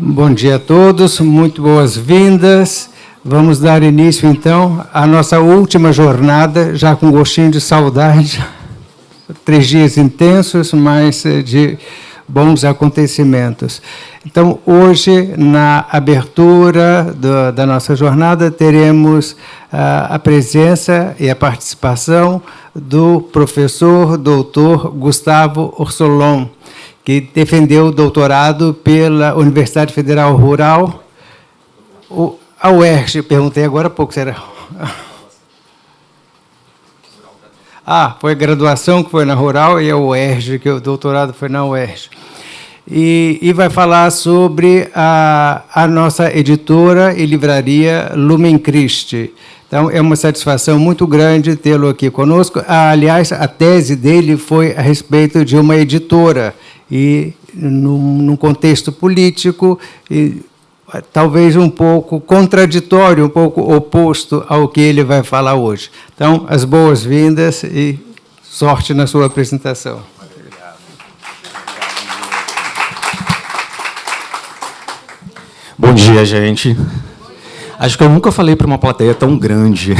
Bom dia a todos, muito boas-vindas. Vamos dar início, então, à nossa última jornada, já com gostinho de saudade. 3 dias intensos, mas de bons acontecimentos. Então, hoje, na abertura da nossa jornada, teremos a presença e a participação do professor doutor Gustavo Orsolon, que defendeu o doutorado pela Universidade Federal Rural, a UERJ, perguntei agora há pouco, será? Foi a graduação que foi na Rural e a UERJ, que o doutorado foi na UERJ. E vai falar sobre a nossa editora e livraria Lumen Christi. Então, é uma satisfação muito grande tê-lo aqui conosco. Aliás, a tese dele foi a respeito de uma editora, e num contexto político, e talvez um pouco contraditório, um pouco oposto ao que ele vai falar hoje. Então, as boas-vindas e sorte na sua apresentação. Obrigado. Bom dia, gente. Acho que eu nunca falei para uma plateia tão grande.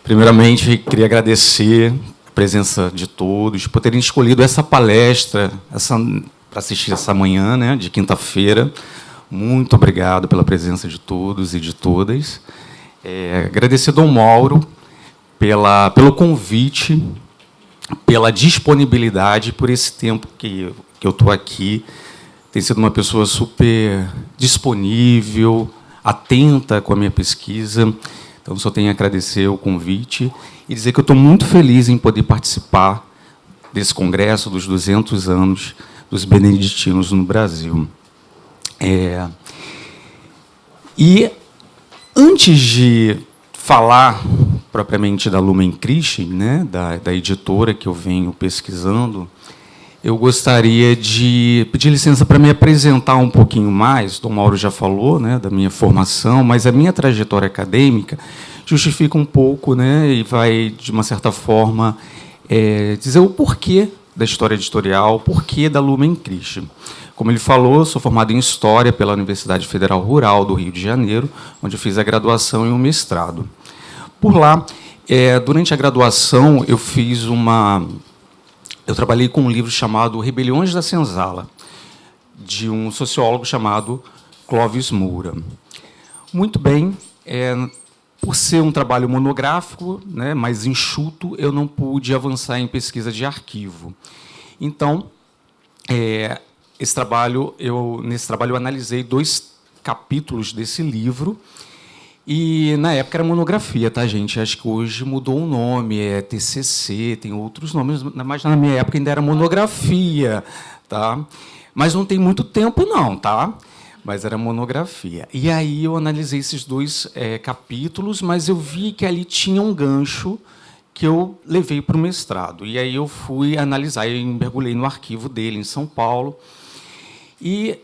Primeiramente, queria agradecer a presença de todos, por terem escolhido essa palestra, para assistir essa manhã, né, de quinta-feira. Muito obrigado pela presença de todos e de todas. Agradecer ao Dom Mauro pelo convite, pela disponibilidade, por esse tempo que eu estou aqui. Tem sido uma pessoa super disponível, atenta com a minha pesquisa. Então, só tenho a agradecer o convite e dizer que eu estou muito feliz em poder participar desse congresso dos 200 anos dos beneditinos no Brasil. E, antes de falar propriamente da Lumen Christi, né, da editora que eu venho pesquisando, eu gostaria de pedir licença para me apresentar um pouquinho mais. Dom Mauro já falou, né, da minha formação, mas a minha trajetória acadêmica justifica um pouco, né, e vai, de uma certa forma, dizer o porquê da história editorial, o porquê da Lumen Christi. Como ele falou, sou formado em História pela Universidade Federal Rural do Rio de Janeiro, onde eu fiz a graduação e o mestrado. Por lá, durante a graduação, eu trabalhei com um livro chamado Rebeliões da Senzala, de um sociólogo chamado Clóvis Moura. Muito bem, por ser um trabalho monográfico, né, mais enxuto, eu não pude avançar em pesquisa de arquivo. Então, nesse trabalho eu analisei 2 capítulos desse livro, e, na época, era monografia, tá, gente? Acho que hoje mudou o nome, TCC, tem outros nomes, mas, na minha época, ainda era monografia, tá? Mas não tem muito tempo, não, tá? Mas era monografia. E aí eu analisei esses 2 capítulos, mas eu vi que ali tinha um gancho que eu levei para o mestrado. E aí eu fui analisar, eu mergulhei no arquivo dele, em São Paulo, e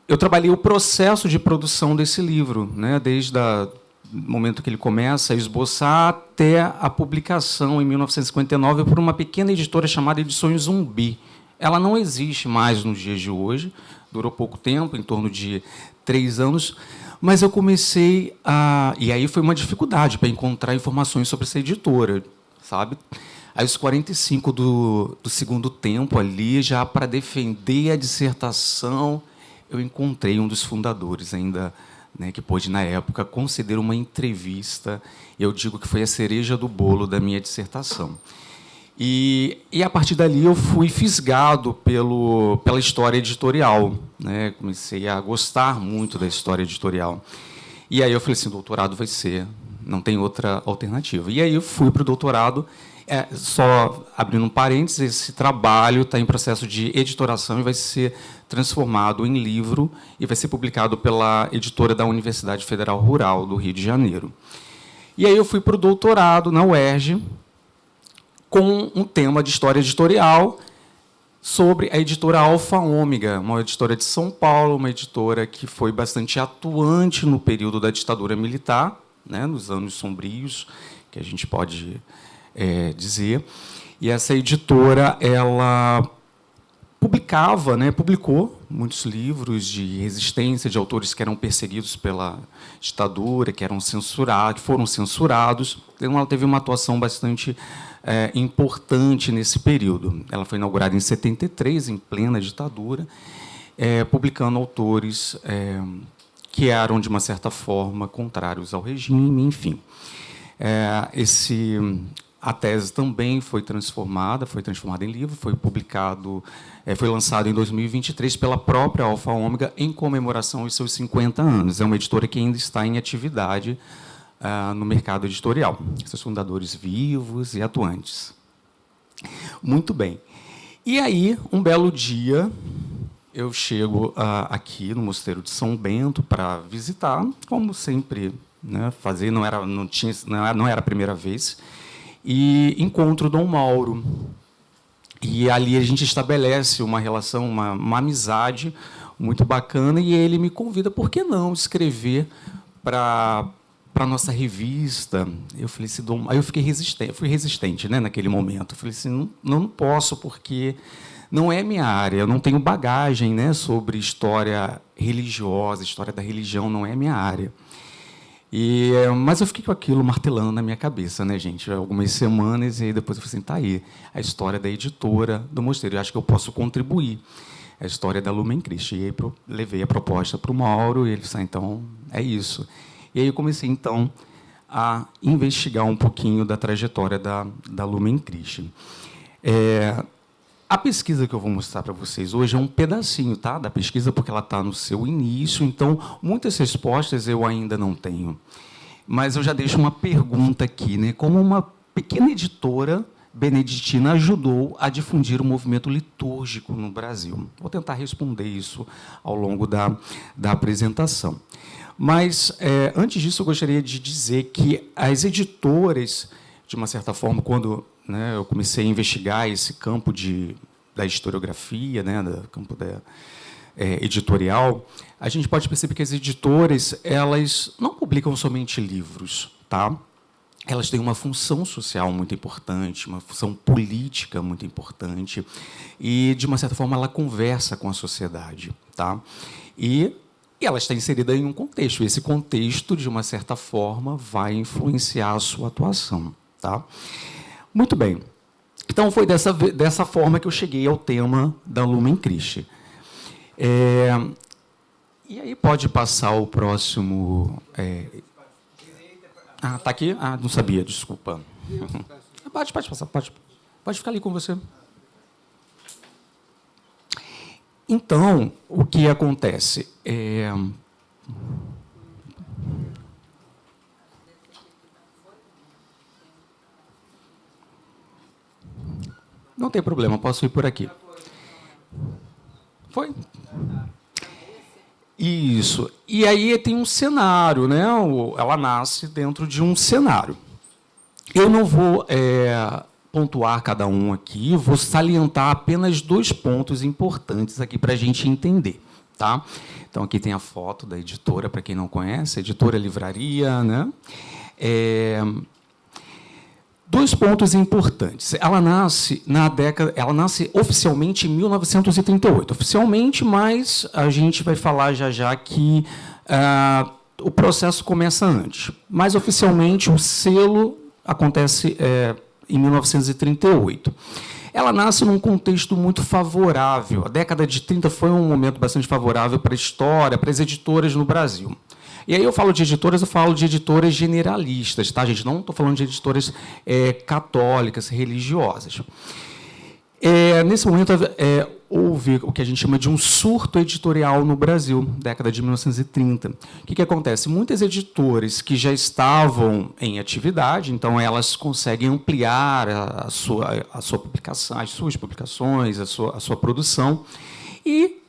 eu trabalhei o processo de produção desse livro, né, desde o momento que ele começa a esboçar até a publicação, em 1959, por uma pequena editora chamada Edições Zumbi. Ela não existe mais nos dias de hoje, durou pouco tempo, em torno de 3 anos, mas eu comecei a... E aí foi uma dificuldade para encontrar informações sobre essa editora, sabe? Aí, aos 45 do segundo tempo, ali, já para defender a dissertação, eu encontrei um dos fundadores, ainda, né, que pôde, na época, conceder uma entrevista. Eu digo que foi a cereja do bolo da minha dissertação. E a partir dali, eu fui fisgado pela história editorial, né? Comecei a gostar muito da história editorial. E aí eu falei assim, o doutorado vai ser, não tem outra alternativa. E aí eu fui para o doutorado. Só abrindo um parênteses, esse trabalho está em processo de editoração e vai ser transformado em livro e vai ser publicado pela editora da Universidade Federal Rural do Rio de Janeiro. E aí eu fui para o doutorado na UERJ com um tema de história editorial sobre a editora Alfa Ômega, uma editora de São Paulo, uma editora que foi bastante atuante no período da ditadura militar, né, nos anos sombrios, que a gente pode dizer. E essa editora, ela publicava, né, publicou muitos livros de resistência de autores que eram perseguidos pela ditadura, que eram censurados, que foram censurados. Então, ela teve uma atuação bastante importante nesse período. Ela foi inaugurada em 73, em plena ditadura, publicando autores que eram, de uma certa forma, contrários ao regime, enfim. A tese também foi transformada em livro, foi publicado, foi lançado em 2023 pela própria Alfa Ômega em comemoração aos seus 50 anos. É uma editora que ainda está em atividade no mercado editorial. Seus fundadores vivos e atuantes. Muito bem. E aí, um belo dia, eu chego aqui no Mosteiro de São Bento para visitar, como sempre, né, fazer, não era a primeira vez, e encontro o Dom Mauro. E ali a gente estabelece uma relação, uma amizade muito bacana, e ele me convida, por que não escrever para a nossa revista? Eu falei assim, aí eu fui resistente, né, naquele momento. Eu falei assim, não posso, porque não é minha área, eu não tenho bagagem, né, sobre história religiosa, história da religião, não é minha área. Mas eu fiquei com aquilo martelando na minha cabeça, né, gente? Algumas semanas, e aí depois eu falei assim, tá aí, a história da editora do Mosteiro. Eu acho que eu posso contribuir. A história da Lumen Christi. E aí levei a proposta para o Mauro, e ele disse, então, é isso. E aí eu comecei, então, a investigar um pouquinho da trajetória da Lumen Christi. A pesquisa que eu vou mostrar para vocês hoje é um pedacinho, tá, da pesquisa, porque ela está no seu início, então muitas respostas eu ainda não tenho. Mas eu já deixo uma pergunta aqui, né? Como uma pequena editora beneditina ajudou a difundir o movimento litúrgico no Brasil? Vou tentar responder isso ao longo da apresentação. Mas, antes disso, eu gostaria de dizer que as editoras, de uma certa forma, quando, né, eu comecei a investigar esse campo da historiografia, né, do campo editorial, a gente pode perceber que as editoras, elas não publicam somente livros, tá? Elas têm uma função social muito importante, uma função política muito importante, e, de uma certa forma, ela conversa com a sociedade, tá? E ela está inserida em um contexto, e esse contexto, de uma certa forma, vai influenciar a sua atuação. Tá? Muito bem. Então, foi dessa forma que eu cheguei ao tema da Lumen Christi. E aí pode passar o próximo... Ah, está aqui? Ah, não sabia, desculpa. Pode passar, pode ficar ali com você. Então, o que acontece? Não tem problema, posso ir por aqui. Foi? Isso. E aí tem um cenário, né? Ela nasce dentro de um cenário. Eu não vou pontuar cada um aqui, vou salientar apenas 2 pontos importantes aqui para a gente entender. Tá? Então, aqui tem a foto da editora, para quem não conhece, editora Livraria, né? 2 pontos importantes. Ela nasce oficialmente em 1938. Oficialmente, mas a gente vai falar já que o processo começa antes. Mas, oficialmente, o selo acontece em 1938. Ela nasce num contexto muito favorável. A década de 30 foi um momento bastante favorável para a história, para as editoras no Brasil. E aí eu falo de editoras, eu falo de editoras generalistas, tá, gente? Não estou falando de editoras católicas, religiosas. Nesse momento, houve o que a gente chama de um surto editorial no Brasil, década de 1930. O que acontece? Muitas editoras que já estavam em atividade, então elas conseguem ampliar a sua publicação, as suas publicações, a sua produção, e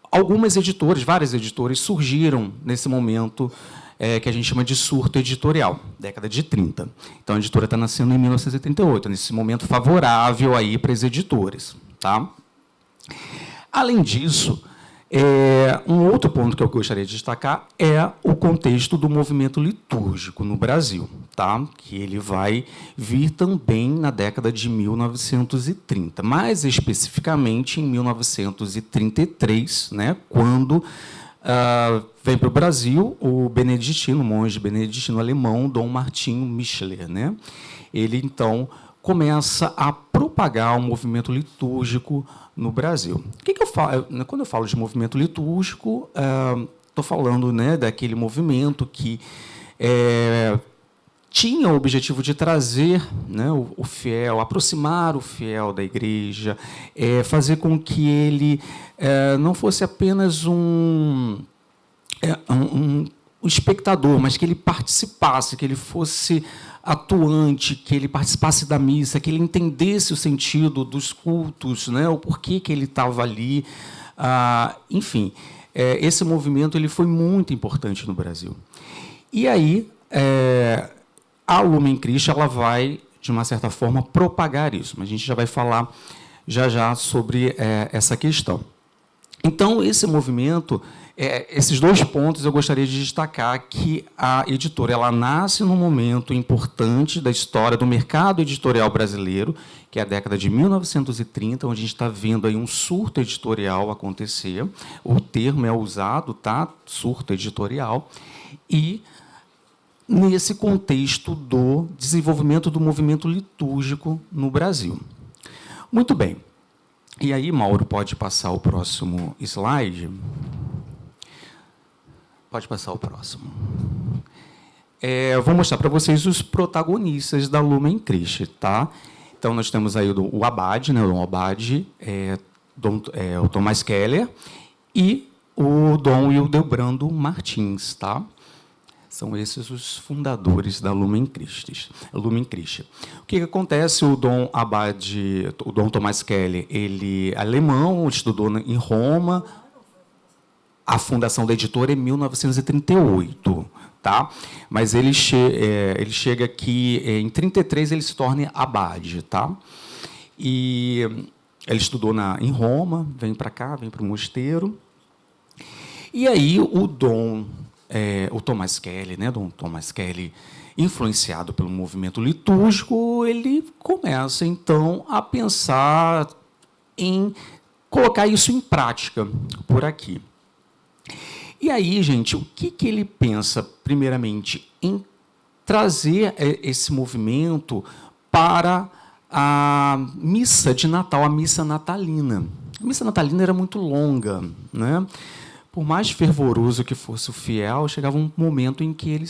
algumas editoras, várias editoras, surgiram nesse momento que a gente chama de surto editorial, década de 30. Então, a editora está nascendo em 1938, nesse momento favorável aí para as editoras. Tá? Além disso, Um outro ponto que eu gostaria de destacar é o contexto do movimento litúrgico no Brasil, tá? Que ele vai vir também na década de 1930, mais especificamente em 1933, né, quando vem para o Brasil o beneditino, monge beneditino alemão, Dom Martinho Michelet, né? Ele, então, começa a propagar o movimento litúrgico no Brasil. O que eu falo? Quando eu falo de movimento litúrgico, estou falando, né, daquele movimento que tinha o objetivo de trazer, né, o fiel, aproximar o fiel da igreja, fazer com que ele não fosse apenas um espectador, mas que ele participasse, que ele fosse atuante, que ele participasse da missa, que ele entendesse o sentido dos cultos, né, o porquê que ele estava ali. Enfim, esse movimento ele foi muito importante no Brasil. E aí, a Lumen Christi ela vai, de uma certa forma, propagar isso, mas a gente já vai falar já sobre essa questão. Então, esse movimento, esses dois pontos eu gostaria de destacar, que a editora ela nasce num momento importante da história do mercado editorial brasileiro, que é a década de 1930, onde a gente está vendo aí um surto editorial acontecer. O termo é usado, tá? Surto editorial. E, nesse contexto do desenvolvimento do movimento litúrgico no Brasil. Muito bem. E aí, Mauro, pode passar o próximo slide? Pode passar o próximo. Eu vou mostrar para vocês os protagonistas da Lumen Christi, tá? Então, nós temos aí o Abade, né? O Abade, o Tomás Keller e o Dom Hildebrando Martins, tá? São esses os fundadores da Lumen Christi. O que acontece? O Dom Abade, o Dom Tomás Keller, ele é alemão, estudou em Roma. A fundação da editora é em 1938, tá? Mas ele chega aqui em 33, ele se torna abade, tá? E ele estudou em Roma, vem para cá, vem para o mosteiro. E aí o Tomás Keller, né, Dom Tomás Keller, influenciado pelo movimento litúrgico, ele começa, então, a pensar em colocar isso em prática por aqui. E aí, gente, o que ele pensa, primeiramente, em trazer esse movimento para a missa de Natal, a missa natalina. A missa natalina era muito longa, né? Por mais fervoroso que fosse o fiel, chegava um momento em que ele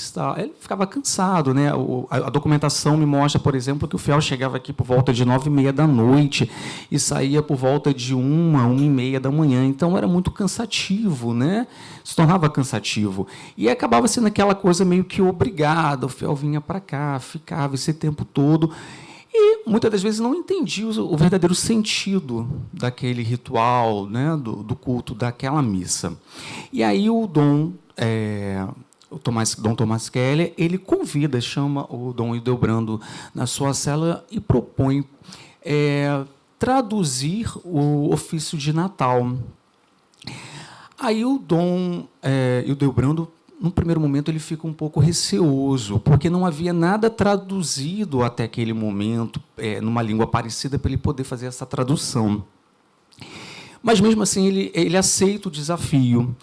ficava cansado, né? A documentação me mostra, por exemplo, que o fiel chegava aqui por volta de 9h30 da noite e saía por volta de 1h30 da manhã. Então, era muito cansativo, né? Se tornava cansativo. E acabava sendo aquela coisa meio que obrigada. O fiel vinha para cá, ficava esse tempo todo. E, muitas das vezes, não entendia o verdadeiro sentido daquele ritual, né, do culto, daquela missa. E aí o Dom Tomás Keller, ele chama o Dom Hildebrando na sua cela e propõe traduzir o ofício de Natal. Aí o Dom Hildebrando, num primeiro momento, ele fica um pouco receoso, porque não havia nada traduzido até aquele momento, numa língua parecida, para ele poder fazer essa tradução. Mas, mesmo assim, ele aceita o desafio.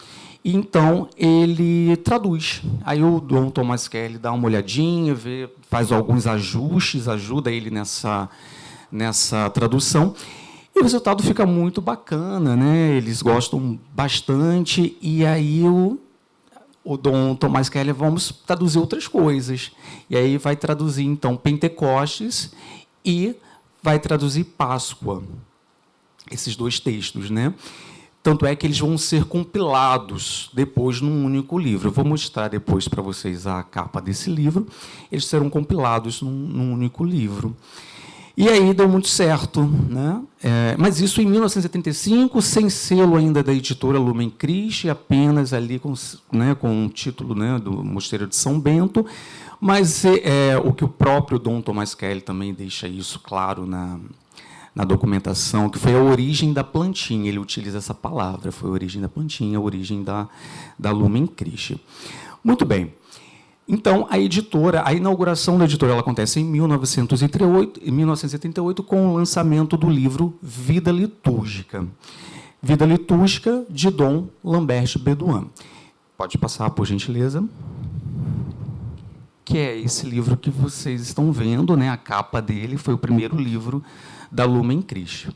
E, então, ele traduz. Aí o Dom Tomás Keller dá uma olhadinha, faz alguns ajustes, ajuda ele nessa tradução. E o resultado fica muito bacana, né? Eles gostam bastante. E aí o Dom Tomás Keller, vamos traduzir outras coisas. E aí vai traduzir, então, Pentecostes e vai traduzir Páscoa. Esses dois textos, né? Tanto é que eles vão ser compilados depois num único livro. Eu vou mostrar depois para vocês a capa desse livro. Eles serão compilados num único livro. E aí deu muito certo, né? Mas isso em 1975, sem selo ainda da editora Lumen Christi, apenas ali com o título, né, do Mosteiro de São Bento. Mas o que o próprio Dom Tomás Keller também deixa isso claro na documentação, que foi a origem da plantinha. Ele utiliza essa palavra, foi a origem da plantinha, a origem da Lumen Christi. Muito bem. Então, a inauguração da editora, ela acontece em 1938, com o lançamento do livro Vida Litúrgica. Vida Litúrgica, de Dom Lambert Bedouin. Pode passar, por gentileza. Que é esse livro que vocês estão vendo, né? A capa dele foi o primeiro livro da Lumen Christi.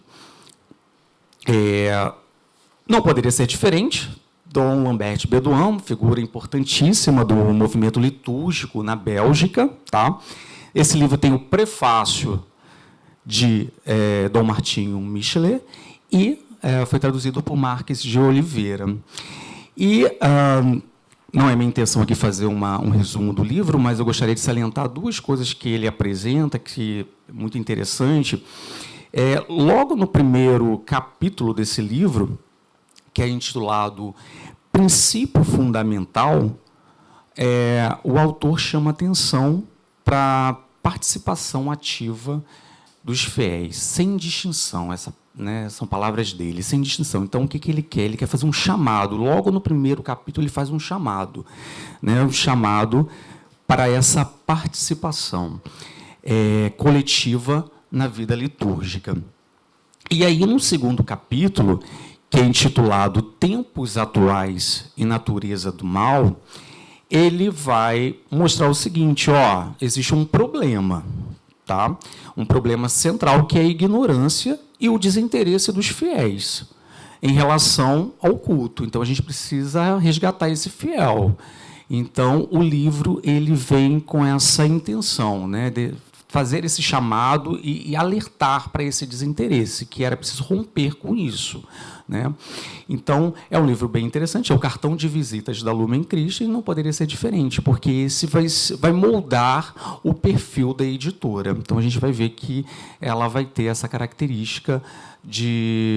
Não poderia ser diferente. Dom Lambert Bedouin, figura importantíssima do movimento litúrgico na Bélgica. Tá? Esse livro tem o prefácio de Dom Martinho Michelet e foi traduzido por Marques de Oliveira. E não é minha intenção aqui fazer um resumo do livro, mas eu gostaria de salientar duas coisas que ele apresenta, que é muito interessante. Logo no primeiro capítulo desse livro, que é intitulado Princípio Fundamental, o autor chama atenção para a participação ativa dos fiéis, sem distinção. São palavras dele, sem distinção. Então, o que ele quer? Ele quer fazer um chamado. Logo no primeiro capítulo, ele faz um chamado. Um chamado para essa participação coletiva na vida litúrgica. E aí, no segundo capítulo, que é intitulado Tempos Atuais e Natureza do Mal, ele vai mostrar o seguinte: existe um problema, tá? Um problema central, que é a ignorância e o desinteresse dos fiéis em relação ao culto. Então, a gente precisa resgatar esse fiel. Então, o livro ele vem com essa intenção, né, de fazer esse chamado e alertar para esse desinteresse, que era preciso romper com isso. Né? Então, é um livro bem interessante, é o cartão de visitas da Lumen Christi, e não poderia ser diferente, porque esse vai moldar o perfil da editora. Então, a gente vai ver que ela vai ter essa característica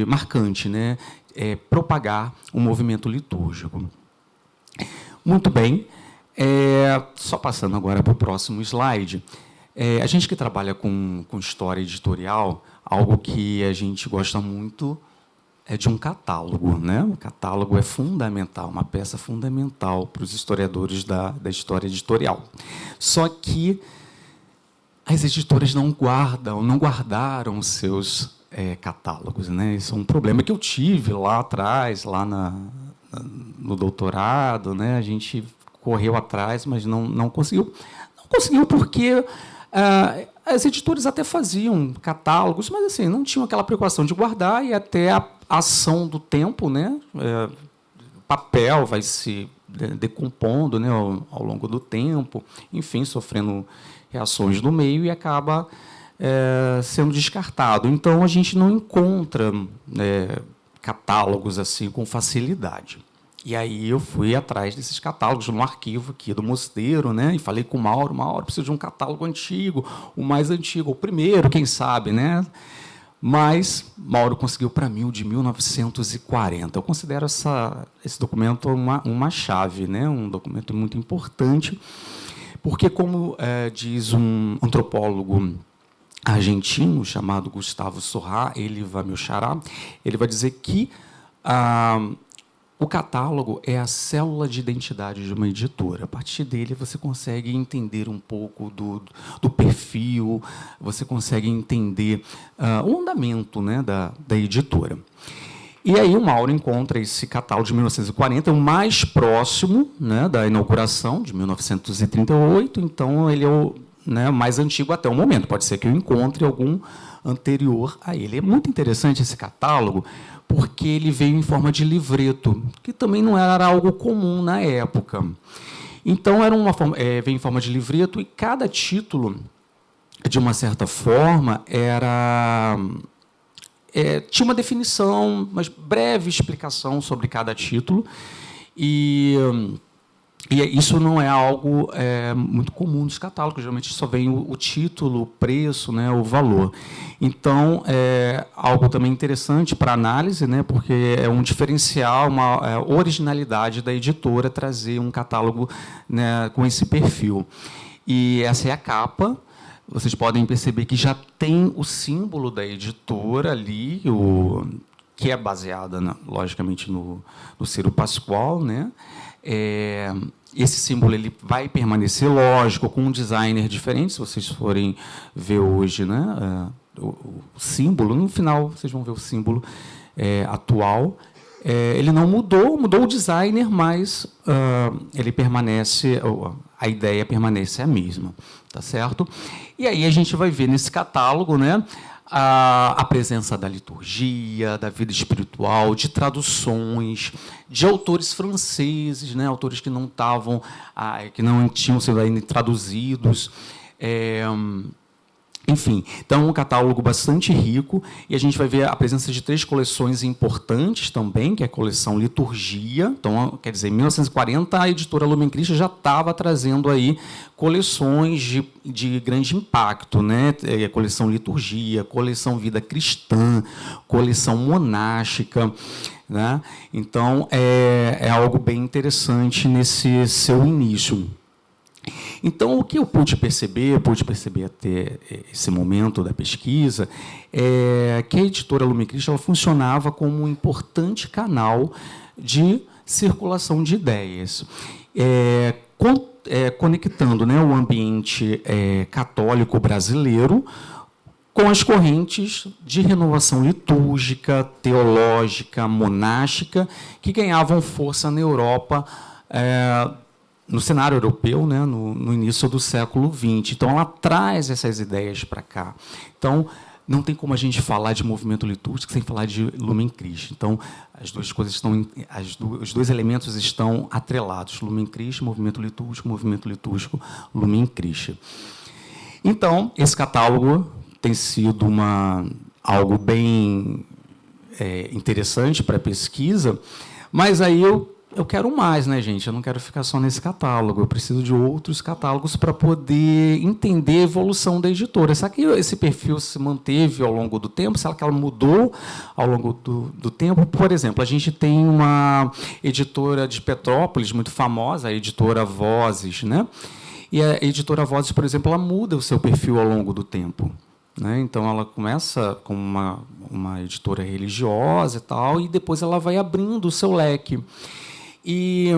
marcante, né? Propagar o movimento litúrgico. Muito bem. Só passando agora para o próximo slide. A gente que trabalha com história editorial, algo que a gente gosta muito é de um catálogo. Né? O catálogo é fundamental, uma peça fundamental para os historiadores da história editorial. Só que as editoras não guardaram os seus catálogos. Né? Isso é um problema que eu tive lá atrás, lá no doutorado. Né? A gente correu atrás, mas não conseguiu. Não conseguiu porque as editoras até faziam catálogos, mas assim, não tinham aquela preocupação de guardar, e até a ação do tempo, né? O papel vai se decompondo, né, ao longo do tempo, enfim, sofrendo reações do meio, e acaba sendo descartado. Então, a gente não encontra catálogos assim com facilidade. E aí eu fui atrás desses catálogos no arquivo aqui do Mosteiro, né? E falei com o Mauro: preciso de um catálogo antigo, o mais antigo, o primeiro, quem sabe, né? Mas Mauro conseguiu para mim o de 1940. Eu considero esse documento uma chave, né? Um documento muito importante, porque, como diz um antropólogo argentino chamado Gustavo Sorrá, ele vai dizer que o catálogo é a célula de identidade de uma editora. A partir dele, você consegue entender um pouco do perfil, você consegue entender o andamento, né, da editora. E aí o Mauro encontra esse catálogo de 1940, o mais próximo, né, da inauguração, de 1938, então ele é o mais antigo até o momento. Pode ser que eu encontre algum anterior a ele. É muito interessante esse catálogo, porque ele veio em forma de livreto, que também não era algo comum na época. Então, veio em forma de livreto, e cada título, de uma certa forma, tinha uma definição, uma breve explicação sobre cada título, e isso não é algo muito comum nos catálogos. Geralmente só vem o título, o preço, né, o valor. Então, é algo também interessante para análise, né, porque é um diferencial, uma originalidade da editora trazer um catálogo, né, com esse perfil. E essa é a capa. vocês podem perceber que já tem o símbolo da editora ali, que é baseada, logicamente, no Ciro Pascoal, né? Esse símbolo ele vai permanecer, lógico, com um designer diferente. Se vocês forem ver hoje, né, o símbolo, no final vocês vão ver o símbolo atual. Ele não mudou o designer, mas ele permanece, a ideia permanece a mesma, tá certo? E aí a gente vai ver nesse catálogo, né, a presença da liturgia, da vida espiritual, de traduções, de autores franceses, né, autores que não tinham sido ainda traduzidos. Enfim, então, um catálogo bastante rico, e a gente vai ver a presença de 3 coleções importantes também, que é a coleção Liturgia. Então, quer dizer, em 1940, a editora Lumen Christi já estava trazendo aí coleções de grande impacto, né? A coleção Liturgia, coleção Vida Cristã, coleção monástica, né? Então, é algo bem interessante nesse seu início. Então, o que eu pude perceber até esse momento da pesquisa, é que a editora Lumen Christi ela funcionava como um importante canal de circulação de ideias, conectando, né, o ambiente católico brasileiro com as correntes de renovação litúrgica, teológica, monástica, que ganhavam força na Europa, no cenário europeu, né, no início do século XX. Então, ela traz essas ideias para cá. Então, não tem como a gente falar de movimento litúrgico sem falar de Lumen Christi. Então, as duas coisas os 2 elementos estão atrelados. Lumen Christi, movimento litúrgico, Lumen Christi. Então, esse catálogo tem sido algo bem interessante para a pesquisa, mas aí eu quero mais, né, gente? Eu não quero ficar só nesse catálogo. Eu preciso de outros catálogos para poder entender a evolução da editora. Será que esse perfil se manteve ao longo do tempo? Será que ela mudou ao longo do tempo? Por exemplo, a gente tem uma editora de Petrópolis muito famosa, a editora Vozes, né? E a editora Vozes, por exemplo, ela muda o seu perfil ao longo do tempo, né? Então, ela começa com uma editora religiosa e tal, e depois ela vai abrindo o seu leque. E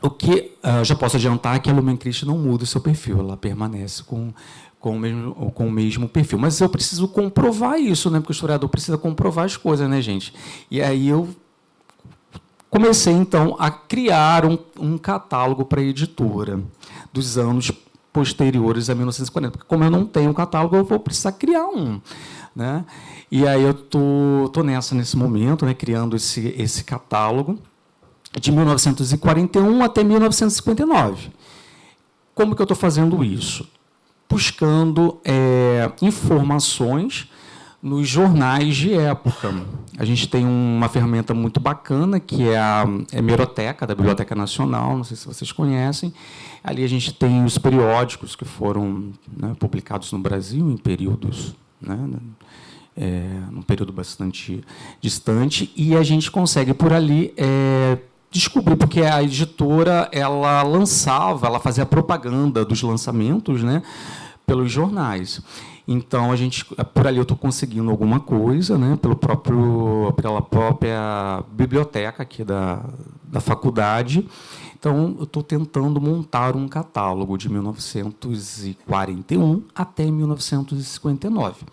o que já posso adiantar é que a Lumen Christi não muda o seu perfil, ela permanece com o mesmo perfil. Mas eu preciso comprovar isso, né? Porque o historiador precisa comprovar as coisas, né, gente? E aí eu comecei, então, a criar um catálogo para a editora dos anos posteriores a 1940. Porque, como eu não tenho catálogo, eu vou precisar criar um, né? E aí eu tô nesse momento, né, criando esse catálogo de 1941 até 1959. Como que eu estou fazendo isso? Buscando informações nos jornais de época. A gente tem uma ferramenta muito bacana, que é a hemeroteca, da Biblioteca Nacional, não sei se vocês conhecem. Ali a gente tem os periódicos que foram, né, publicados no Brasil em períodos, né, num período bastante distante, e a gente consegue, por ali, descobrir, porque a editora ela fazia propaganda dos lançamentos, né, pelos jornais. Então, por ali eu estou conseguindo alguma coisa, né, pela própria biblioteca aqui da faculdade. Então, eu estou tentando montar um catálogo de 1941 até 1959.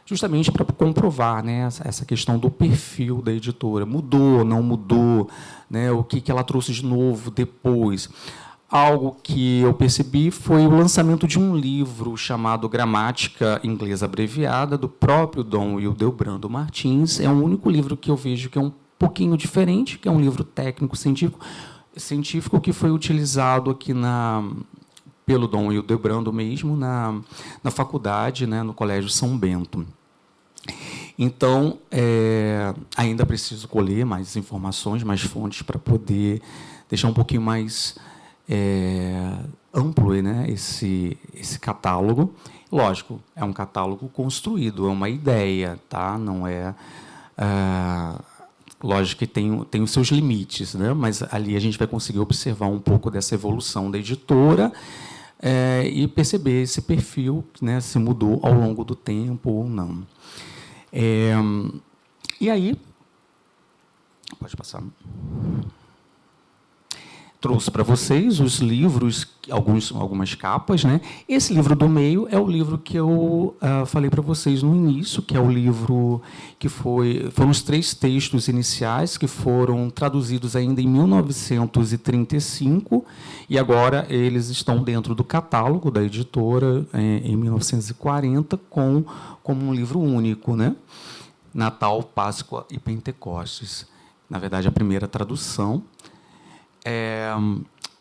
Justamente para comprovar, né, essa questão do perfil da editora. Mudou, não mudou, né, o que ela trouxe de novo depois. Algo que eu percebi foi o lançamento de um livro chamado Gramática Inglesa Abreviada, do próprio Dom Hildebrando Martins. É o único livro que eu vejo que é um pouquinho diferente, que é um livro científico que foi utilizado aqui pelo Dom Hildebrando mesmo, na faculdade, né, no Colégio São Bento. Então, ainda preciso colher mais informações, mais fontes, para poder deixar um pouquinho mais amplo, né, esse catálogo. Lógico, é um catálogo construído, é uma ideia, tá? Não é... lógico que tem os seus limites, né? Mas ali a gente vai conseguir observar um pouco dessa evolução da editora, e perceber esse perfil, né, se mudou ao longo do tempo ou não. E aí, pode passar. Trouxe para vocês os livros, algumas capas, né? Esse livro do meio é o livro que eu falei para vocês no início, que é o livro que foram os 3 textos iniciais que foram traduzidos ainda em 1935 e agora eles estão dentro do catálogo da editora em 1940 como um livro único, né? Natal, Páscoa e Pentecostes. Na verdade, a primeira tradução.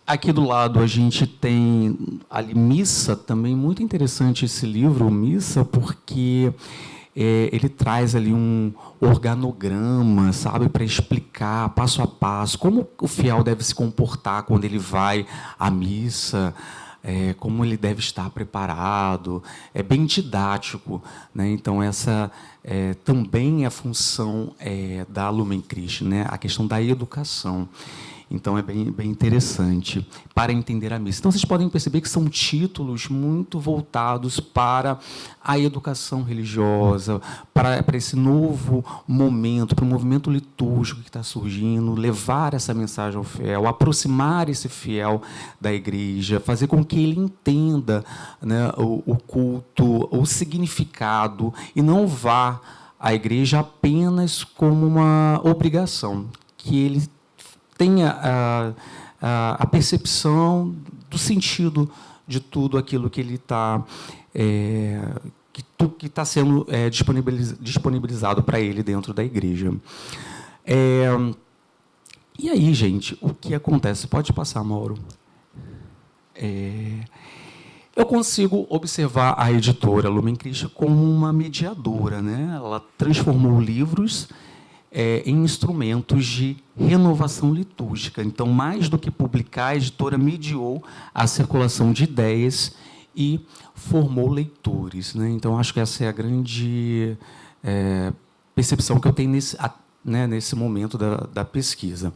Aqui do lado a gente tem ali Missa, também muito interessante esse livro, Missa, porque ele traz ali um organograma, sabe, para explicar passo a passo como o fiel deve se comportar quando ele vai à missa, como ele deve estar preparado. É bem didático, né? Então, essa também é a função da Lumen Christi, né? A questão da educação. Então, é bem interessante para entender a missa. Então, vocês podem perceber que são títulos muito voltados para a educação religiosa, para esse novo momento, para o movimento litúrgico que está surgindo, levar essa mensagem ao fiel, aproximar esse fiel da igreja, fazer com que ele entenda, né, o culto, o significado, e não vá à igreja apenas como uma obrigação, que ele tenha a percepção do sentido de tudo aquilo que ele está que está sendo disponibilizado para ele dentro da igreja. E aí, gente, o que acontece? Pode passar, Mauro. Eu consigo observar a editora Lumen Christi como uma mediadora, né? Ela transformou livros em instrumentos de renovação litúrgica. Então, mais do que publicar, a editora mediou a circulação de ideias e formou leitores, né? Então, acho que essa é a grande percepção que eu tenho nesse momento da pesquisa.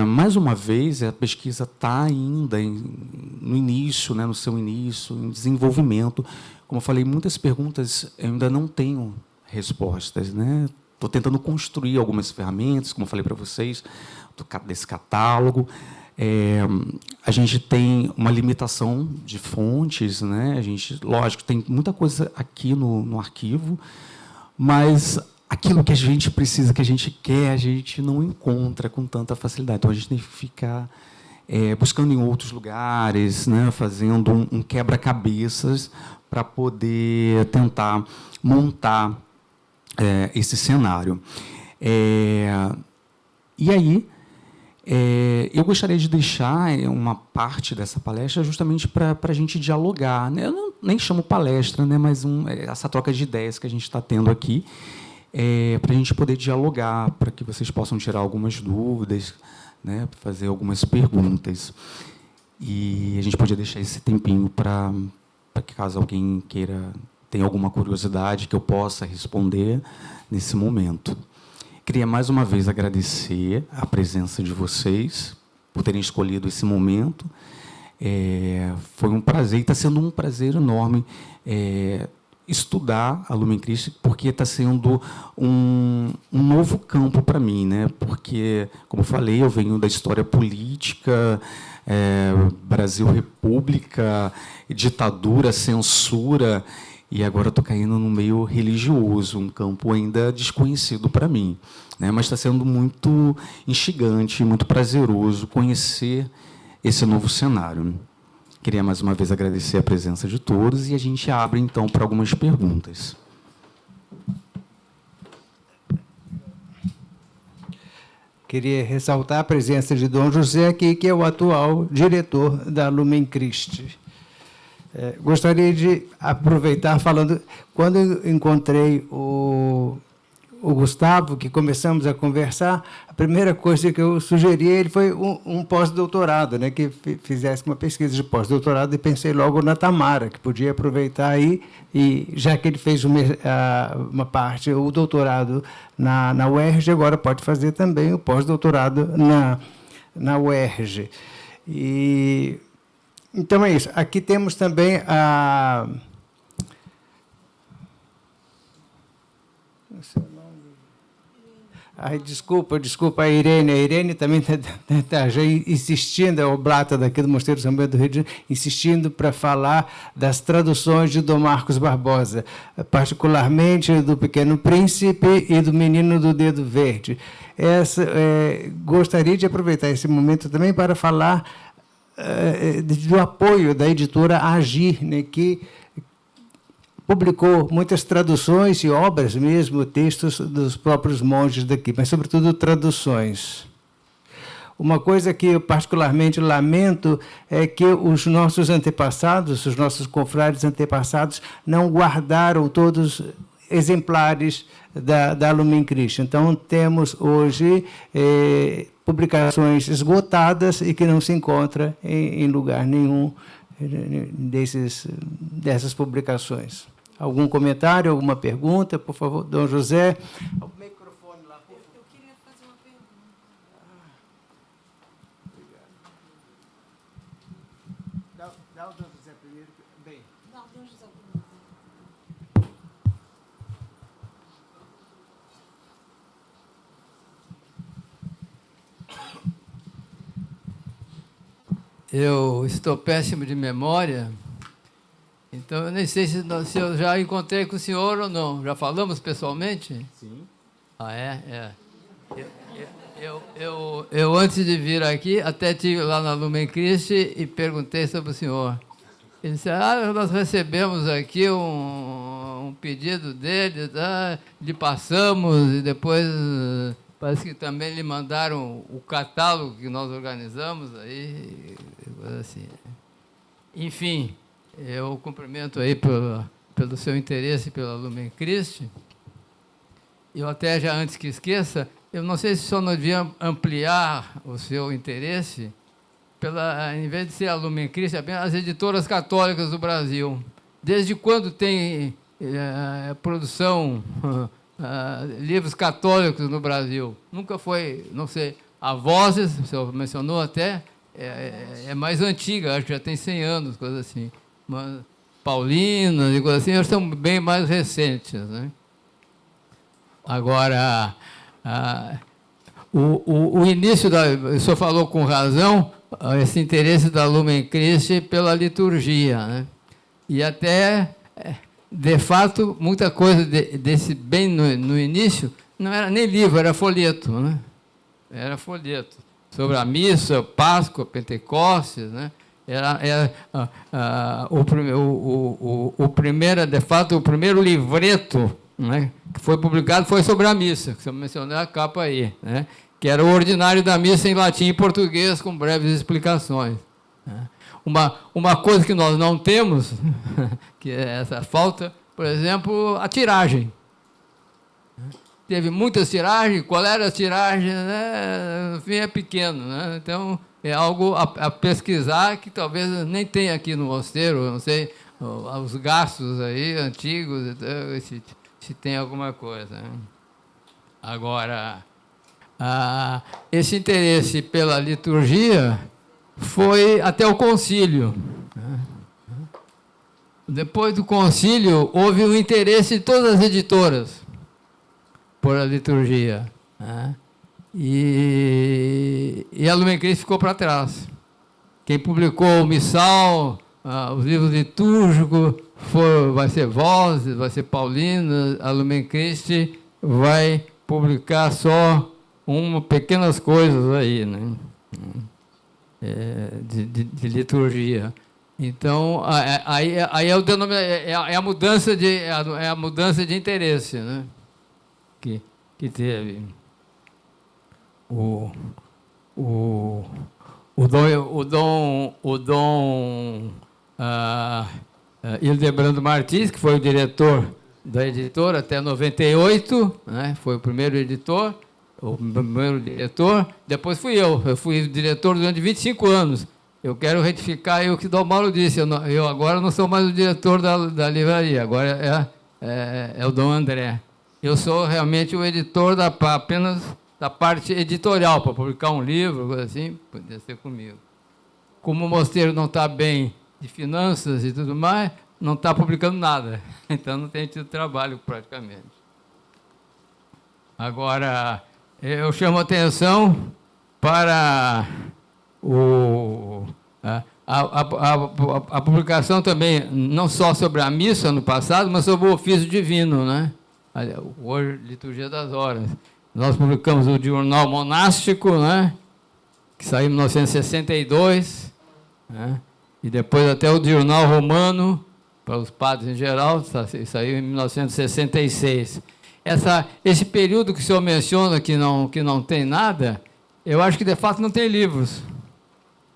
Mais uma vez, a pesquisa está ainda no início, né, no seu início, em desenvolvimento. Como eu falei, muitas perguntas eu ainda não tenho respostas, né? Estou tentando construir algumas ferramentas, como eu falei para vocês, desse catálogo. A gente tem uma limitação de fontes, né? A gente, lógico, tem muita coisa aqui no arquivo, mas aquilo que a gente precisa, que a gente quer, a gente não encontra com tanta facilidade. Então, a gente tem que ficar buscando em outros lugares, né? Fazendo um quebra-cabeças para poder tentar montar esse cenário. E aí, eu gostaria de deixar uma parte dessa palestra justamente para a gente dialogar, né? Eu nem chamo palestra, né? Mas essa troca de ideias que a gente está tendo aqui, para a gente poder dialogar, para que vocês possam tirar algumas dúvidas, né? Fazer algumas perguntas. E a gente podia deixar esse tempinho para que, caso alguém tenha alguma curiosidade, que eu possa responder nesse momento. Queria, mais uma vez, agradecer a presença de vocês, por terem escolhido esse momento. Foi um prazer, e está sendo um prazer enorme estudar a Lumen Christi, porque está sendo um novo campo para mim, né? Porque, como eu falei, eu venho da história política, Brasil República, ditadura, censura, e agora estou caindo no meio religioso, um campo ainda desconhecido para mim, né? Mas está sendo muito instigante, muito prazeroso conhecer esse novo cenário. Queria, mais uma vez, agradecer a presença de todos e a gente abre, então, para algumas perguntas. Queria ressaltar a presença de Dom José aqui, que é o atual diretor da Lumen Christi. Gostaria de aproveitar falando, quando eu encontrei o Gustavo, que começamos a conversar, a primeira coisa que eu sugeri a ele foi um pós-doutorado, né, que fizesse uma pesquisa de pós-doutorado, e pensei logo na Tamara, que podia aproveitar aí, e já que ele fez uma parte, o doutorado na UERJ, agora pode fazer também o pós-doutorado na UERJ. Então é isso. Aqui temos também a... Ai, desculpa, a Irene. A Irene também está já insistindo, é a oblata daqui do Mosteiro São Bento do Rio de Janeiro, insistindo para falar das traduções de Dom Marcos Barbosa, particularmente do Pequeno Príncipe e do Menino do Dedo Verde. Gostaria de aproveitar esse momento também para falar do apoio da editora Agir, né, que publicou muitas traduções e obras mesmo, textos dos próprios monges daqui, mas, sobretudo, traduções. Uma coisa que eu particularmente lamento é que os nossos antepassados, os nossos confrades antepassados, não guardaram todos exemplares da Lumen Christi. Então, temos hoje publicações esgotadas e que não se encontra em lugar nenhum dessas publicações. Algum comentário, alguma pergunta, por favor, Dom José? O microfone lá, por favor. Eu queria fazer uma pergunta. Obrigado. Dá o Dom José primeiro. Bem. Não, Dom José primeiro. Eu estou péssimo de memória, então eu nem sei se eu já encontrei com o senhor ou não. Já falamos pessoalmente? Sim. Ah, é? Eu antes de vir aqui, até estive lá na Lumen Christi e perguntei sobre o senhor. Ele disse, nós recebemos aqui um pedido dele, tá? Lhe passamos e depois parece que também lhe mandaram o catálogo que nós organizamos, aí, coisa assim. Enfim, eu cumprimento aí pelo seu interesse pela Lumen Christi. Eu até já, antes que esqueça, eu não sei se o senhor não devia ampliar o seu interesse, em vez de ser a Lumen Christi, apenas as editoras católicas do Brasil. Desde quando tem produção, livros católicos no Brasil? Nunca foi, não sei, a Vozes, o senhor mencionou até, é mais antiga, acho que já tem 100 anos, coisa assim. Mas Paulinas e coisas assim, elas são bem mais recentes, né? Agora, o início o senhor falou com razão, esse interesse da Lumen Christi pela liturgia, né? E até, de fato, muita coisa desse bem no início não era nem livro, era folheto, né? Era folheto sobre a missa, Páscoa, Pentecostes, né? De fato, o primeiro livreto, né, que foi publicado foi sobre a missa, que você mencionou a capa aí, né, que era o ordinário da missa em latim e português, com breves explicações. Né. Uma coisa que nós não temos, que é essa falta, por exemplo, a tiragem. Teve muitas tiragens, qual era a tiragem? Né? No fim, é pequeno. Né? Então, é algo a pesquisar que talvez nem tenha aqui no mosteiro, não sei, os gastos aí antigos, se tem alguma coisa. Né? Agora, esse interesse pela liturgia foi até o concílio. Né? Depois do concílio, houve um interesse de todas as editoras por a liturgia. Né? E a Lumen Christi ficou para trás. Quem publicou o missal, os livros litúrgicos, vai ser Vozes, vai ser Paulina. A Lumen Christi vai publicar só pequenas coisas aí, né? De liturgia. Então, aí é a mudança de interesse, né? Que teve. O Dom Hildebrando Martins, que foi o diretor da editora até 98, né? Foi o primeiro editor, o primeiro diretor. Depois fui eu fui diretor durante 25 anos. Eu quero retificar aí o que Dom Mauro disse, eu agora não sou mais o diretor da livraria, agora é o Dom André. Eu sou realmente o editor apenas da parte editorial, para publicar um livro, coisa assim, podia ser comigo. como o mosteiro não está bem de finanças e tudo mais, não está publicando nada. Então, não tem tido trabalho praticamente. Agora, eu chamo a atenção para a publicação também, não só sobre a missa no passado, mas sobre o ofício divino, né? Hoje, Liturgia das Horas. Nós publicamos o Jornal Monástico, né? Que saiu em 1962, né? E depois até o Jornal Romano, para os padres em geral, saiu em 1966. Esse período que o senhor menciona, que não tem nada, eu acho que, de fato, não tem livros.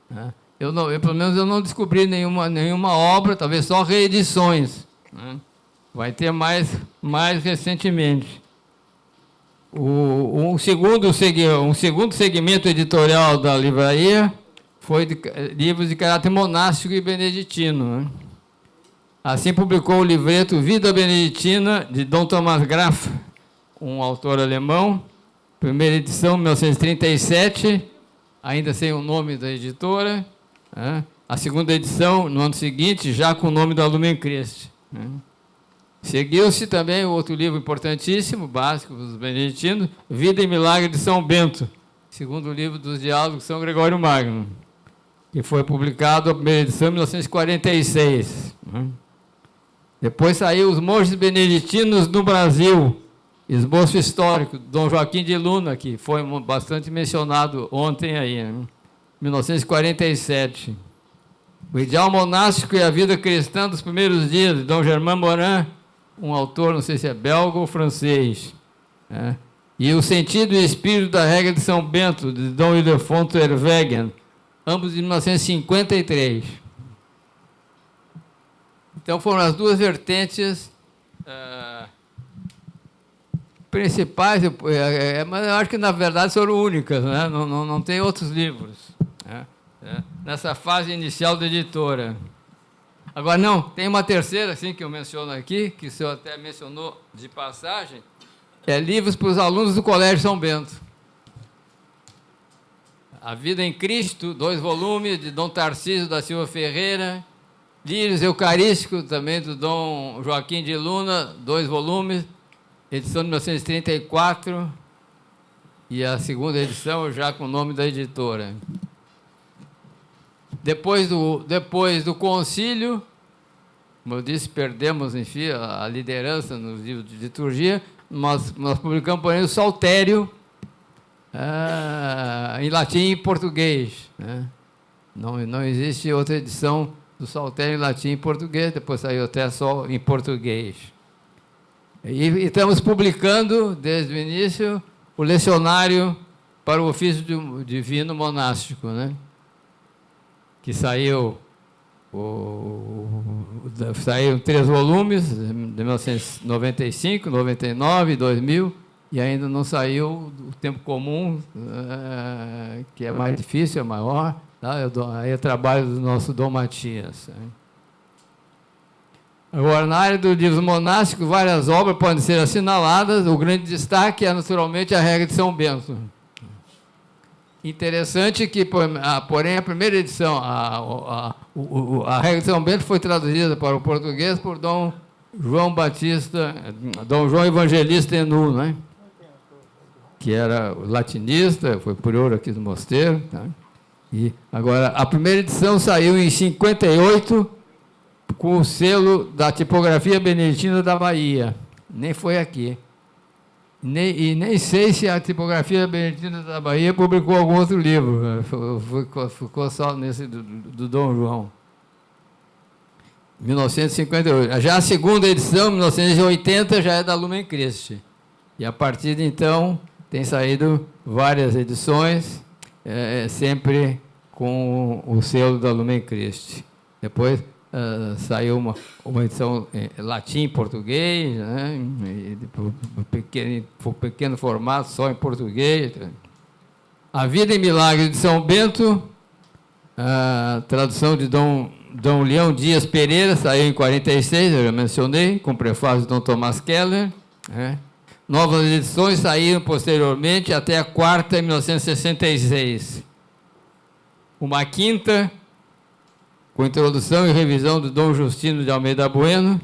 Né? Pelo menos, eu não descobri nenhuma obra, talvez só reedições. Né? Vai ter mais recentemente. Um segundo segmento editorial da livraria foi de livros de caráter monástico e beneditino. Né? Assim publicou o livreto Vida Beneditina, de Dom Thomas Graf, um autor alemão, primeira edição, 1937, ainda sem o nome da editora. Né? A segunda edição, no ano seguinte, já com o nome da Lumen Christi. Né? Seguiu-se também o outro livro importantíssimo, básico dos beneditinos, Vida e Milagre de São Bento, segundo livro dos Diálogos de São Gregório Magno, que foi publicado a primeira edição em 1946. Né? Depois saiu Os Monges Beneditinos no Brasil, esboço histórico, Dom Joaquim de Luna, que foi bastante mencionado ontem aí, né? 1947. O Ideal Monástico e a Vida Cristã dos Primeiros Dias, de Dom Germain Morin, um autor, não sei se é belga ou francês. Né? E O Sentido e Espírito da Regra de São Bento, de Dom Ildefonso Erwegen, ambos de 1953. Então, foram as duas vertentes principais, mas eu acho que, na verdade, foram únicas, né? Não tem outros livros, né? Nessa fase inicial da editora. Agora, não, tem uma terceira, assim, que eu menciono aqui, que o senhor até mencionou de passagem, que é livros para os alunos do Colégio São Bento. A Vida em Cristo, 2 volumes, de Dom Tarcísio da Silva Ferreira. Lírios Eucarísticos, também do Dom Joaquim de Luna, 2 volumes, edição de 1934, e a segunda edição já com o nome da editora. Depois do concílio, como eu disse, perdemos, enfim, a liderança nos livros de liturgia, nós publicamos, porém, o Saltério, em latim e em português. Né? Não existe outra edição do Saltério em latim e em português, depois saiu até só em português. E estamos publicando, desde o início, o lecionário para o ofício divino monástico, né? Que saíram 3 volumes, de 1995, 99, 2000, e ainda não saiu o Tempo Comum, que é mais difícil, é maior. Aí é trabalho do nosso Dom Matias. Agora, na área dos livros monásticos, várias obras podem ser assinaladas. O grande destaque é, naturalmente, a Regra de São Bento. Interessante que, porém, a primeira edição, a Regra de São Bento foi traduzida para o português por Dom João Batista, Dom João Evangelista Enu, né? Que era latinista, foi prior aqui do mosteiro. Tá? E agora, a primeira edição saiu em 58, com o selo da Tipografia Beneditina da Bahia. Nem foi aqui. E nem sei se a Tipografia Beneditina da Bahia publicou algum outro livro. Ficou só nesse do Dom João. 1958. Já a segunda edição, 1980, já é da Lumen Christi. E a partir de então, tem saído várias edições, sempre com o selo da Lumen Christi. Depois saiu uma edição em latim e português, né? Pequeno formato, só em português. A Vida e Milagre de São Bento, a tradução de Dom Leão Dias Pereira, saiu em 46, eu já mencionei, com prefácio de Dom Tomás Keller. Né? Novas edições saíram posteriormente, até a quarta, em 1966. Uma quinta, com introdução e revisão do Dom Justino de Almeida Bueno,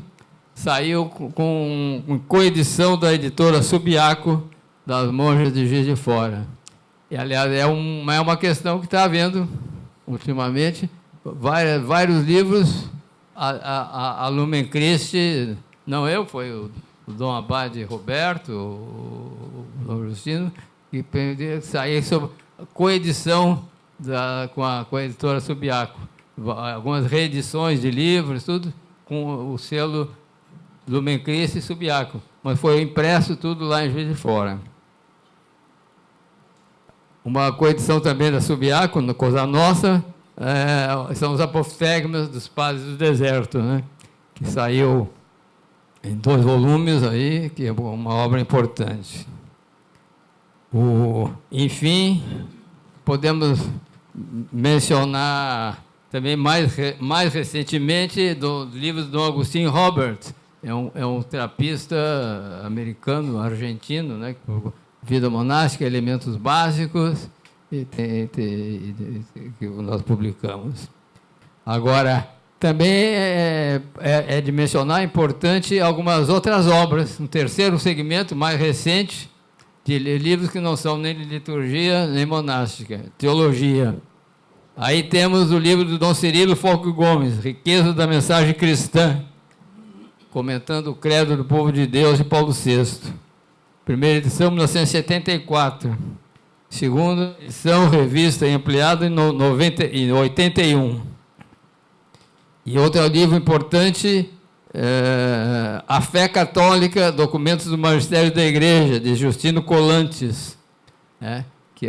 saiu com coedição da editora Subiaco, das Monjas de Juiz de Fora. E, aliás, é uma questão que está havendo, ultimamente, vários livros, a Lumen Christi, não eu, foi o Dom Abade Roberto, o Dom Justino, que saiu sobre coedição com a editora Subiaco. Algumas reedições de livros, tudo, com o selo Lumen Christi e Subiaco. Mas foi impresso tudo lá em Juiz de Fora. Uma coedição também da Subiaco, na Cosa Nossa, são os Apoftegmas dos Padres do Deserto, né? Que saiu em 2 volumes, aí, que é uma obra importante. Enfim, podemos mencionar também mais recentemente dos livros do Dom Agustín Robert, é um terapista americano, argentino, né, Vida Monástica, Elementos Básicos, que nós publicamos. Agora, também é de mencionar, importante, algumas outras obras, um terceiro segmento, mais recente, de livros que não são nem de liturgia, nem monástica, teologia. Aí temos o livro do Dom Cirilo Folco Gomes, Riqueza da Mensagem Cristã, comentando o credo do povo de Deus de Paulo VI. Primeira edição, 1974. Segunda edição, revista e ampliada em 81. E outro livro importante, A Fé Católica, Documentos do Magistério da Igreja, de Justino Colantes, que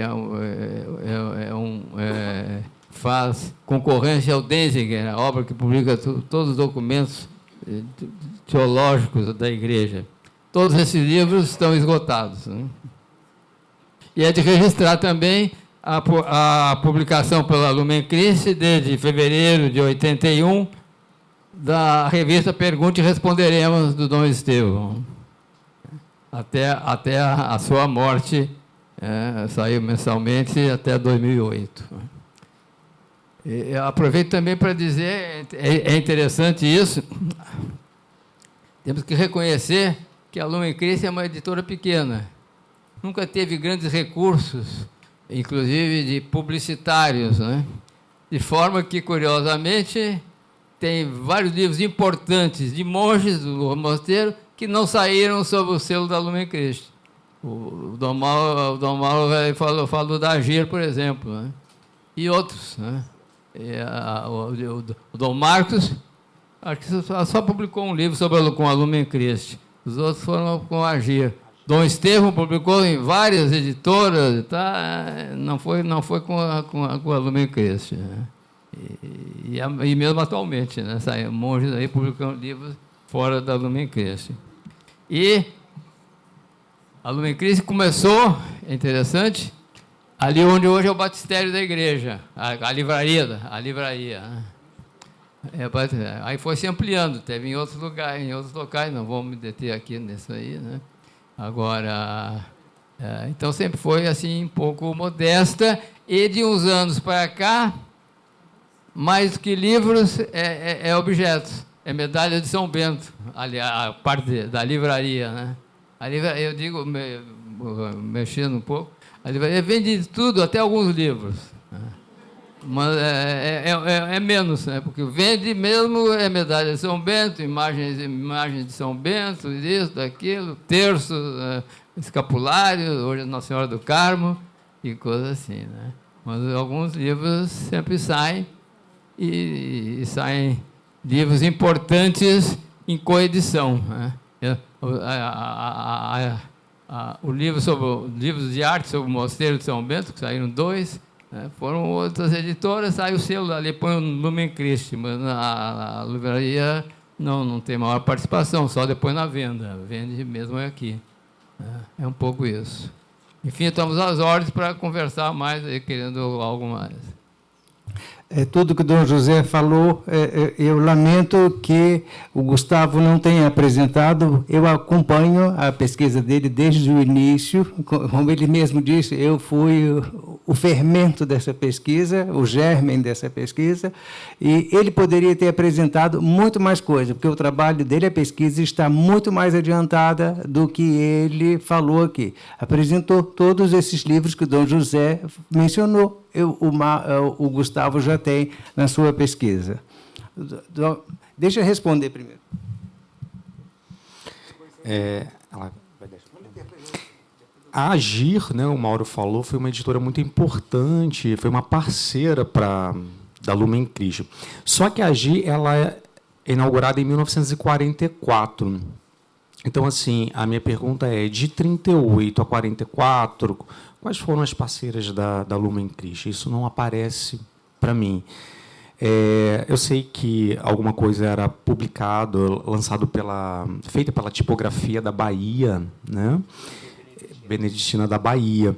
faz concorrência ao Denzinger, a obra que publica todos os documentos teológicos da Igreja. Todos esses livros estão esgotados, né? E é de registrar também a publicação pela Lumen Christi, desde fevereiro de 81, da revista Pergunte e Responderemos, do Dom Estevão, até a sua morte, saiu mensalmente até 2008. Aproveito também para dizer, é interessante isso, temos que reconhecer que a Lumen Christi é uma editora pequena, nunca teve grandes recursos, inclusive de publicitários, né? De forma que, curiosamente, tem vários livros importantes de monges do mosteiro que não saíram sob o selo da Lumen Christi. O Dom Mauro falou da Agir, por exemplo, né? E outros, né? O Dom Marcos, acho que só publicou um livro com a Lumen Christi. Os outros foram com a Agir. Dom Estevão publicou em várias editoras, tá? Não foi com a Lumen Christi, né? E mesmo atualmente, né? Saem monges aí publicando livros fora da Lumen Christi. E a Lumen Christi começou, é interessante, ali onde hoje é o batistério da igreja, a livraria, né? Aí foi se ampliando, teve em outros locais, não vou me deter aqui nisso aí, né? Agora, então sempre foi assim um pouco modesta, e de uns anos para cá, mais do que livros, é objetos, é medalha de São Bento, ali, a parte da livraria, né? A livraria, eu digo, mexendo um pouco, a livraria vende de tudo, até alguns livros, né? Mas é menos, né? Porque vende mesmo medalha de São Bento, imagens de São Bento, isso, daquilo, terço, escapulário, hoje Nossa Senhora do Carmo, e coisas assim, né? Mas alguns livros sempre saem, e saem livros importantes em coedição, né? O livro livros de arte sobre o Mosteiro de São Bento, que saíram 2, foram outras editoras, saiu o selo ali, põe o Lumen Christi, mas a livraria não tem maior participação, só depois na venda, vende mesmo aqui. É um pouco isso. Enfim, estamos às ordens para conversar mais, aí, querendo algo mais. Tudo que o Dom José falou, eu lamento que o Gustavo não tenha apresentado. Eu acompanho a pesquisa dele desde o início. Como ele mesmo disse, eu fui o fermento dessa pesquisa, o germen dessa pesquisa, e ele poderia ter apresentado muito mais coisa, porque o trabalho dele, a pesquisa, está muito mais adiantada do que ele falou aqui. Apresentou todos esses livros que o Dom José mencionou, o Gustavo já tem na sua pesquisa. Deixa eu responder primeiro. A Agir, né, o Mauro falou, foi uma editora muito importante, foi uma parceira da Lumen Christi. Só que a Agir ela é inaugurada em 1944. Então, assim, a minha pergunta é, de 38 a 44, quais foram as parceiras da Lumen Christi? Isso não aparece para mim. Eu sei que alguma coisa era publicado, feita pela Tipografia da Bahia, né? Beneditina da Bahia.